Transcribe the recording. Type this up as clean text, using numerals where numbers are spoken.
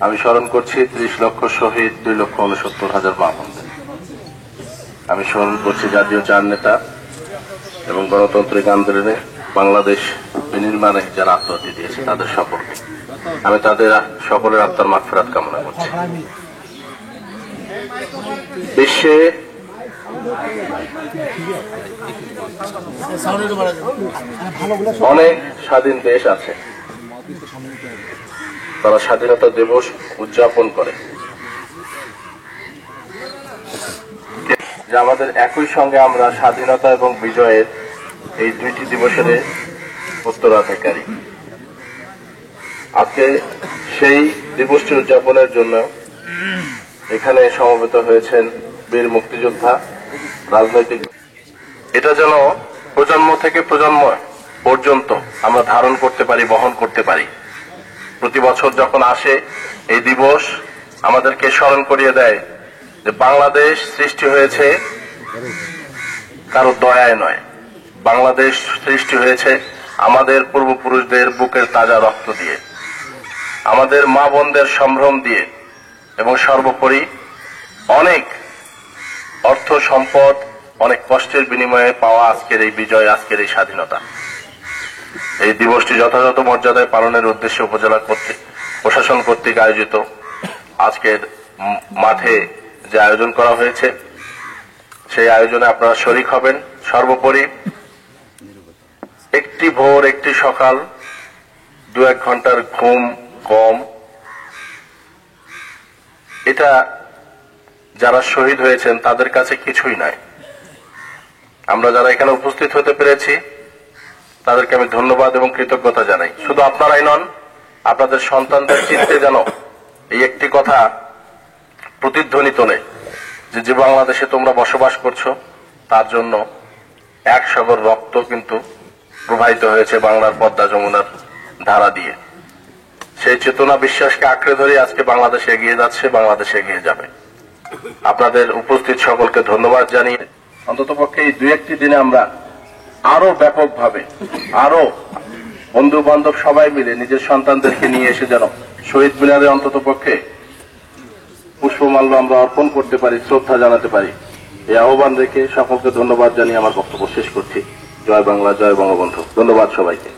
আমি স্মরণ করছি 30 লক্ষ শহীদ, 2,69,000 মা বোনদের। আমি স্মরণ করছি জাতীয় চার নেতা এবং গণতান্ত্রিক আন্দোলনে বাংলাদেশ বিনির্মাণে যারা আত্মহত্যা দিয়েছে তাদের সকলকে। আমি তাদের সকলের আত্মার মাগফিরাত কামনা করছি। বিশ্বে অনেক স্বাধীন দেশ আছে, তারা স্বাধীনতা দিবস উদযাপন করে, যে আমাদের একই সঙ্গে আমরা স্বাধীনতা এবং বিজয়ের এই দুইটি দিবসের উত্তরাধিকারী। আজকে সেই দিবসটি উদযাপনের জন্য এখানে সমবেত হয়েছেন বীর মুক্তিযোদ্ধা, রাজনৈতিক। এটা যেন প্রজন্ম থেকে প্রজন্ম পর্যন্ত আমরা ধারণ করতে পারি, বহন করতে পারি। প্রতি বছর যখন আসে এই দিবস আমাদেরকে স্মরণ করিয়ে দেয় যে বাংলাদেশ সৃষ্টি হয়েছে কারো দয়ায় নয়, বাংলাদেশ সৃষ্টি হয়েছে আমাদের পূর্বপুরুষদের বুকের তাজা রক্ত দিয়ে, আমাদের মা বোনদের সম্ভ্রম দিয়ে, এবং সর্বোপরি অনেক অর্থ সম্পদ, অনেক কষ্টের বিনিময়ে পাওয়া আজকের এই বিজয়, আজকের এই স্বাধীনতা। এই দিবসটি যথাযথ মর্যাদায় পালনের উদ্দেশ্যে উপজেলা প্রশাসন কর্তৃক আয়োজিত আজকের মাঠে যে আয়োজন করা হয়েছে সেই আয়োজনে আপনারা শরীক হবেন। সর্বোপরি একটি ভোর, একটি সকাল, 2-1 ঘন্টার ঘুম কম, এটা যারা শহীদ হয়েছেন তাদের কাছে কিছুই নয়। আমরা যারা এখানে উপস্থিত হতে পেরেছি তাদেরকে আমি ধন্যবাদ এবং কৃতজ্ঞতা জানাই। শুধু আপনারাই নন, আপনাদের সন্তানদের চিন্তে যেন এই একটি কথা প্রতিধ্বনিত নেই যে বাংলাদেশে তোমরা বসবাস করছো তার জন্য 1 সাগর রক্ত কিন্তু প্রবাহিত হয়েছে বাংলার পদ্মা যমুনার ধারা দিয়ে। সেই চেতনা বিশ্বাসকে আঁকড়ে ধরে আজকে বাংলাদেশ এগিয়ে যাচ্ছে, বাংলাদেশ এগিয়ে যাবে। আপনাদের উপস্থিত সকলকে ধন্যবাদ জানিয়ে অন্ততপক্ষে এই 2-1টি দিনে আমরা আরো ব্যাপকভাবে, আরো বন্ধু বান্ধব সবাই মিলে নিজের সন্তানদেরকে নিয়ে এসে যেন শহীদ মিনারে অন্ততপক্ষে পুষ্পমাল্য আমরা অর্পণ করতে পারি, শ্রদ্ধা জানাতে পারি, এই আহ্বান রেখে সকলকে ধন্যবাদ জানিয়ে আমার বক্তব্য শেষ করছি। জয় বাংলা, জয় বঙ্গবন্ধু। ধন্যবাদ সবাইকে।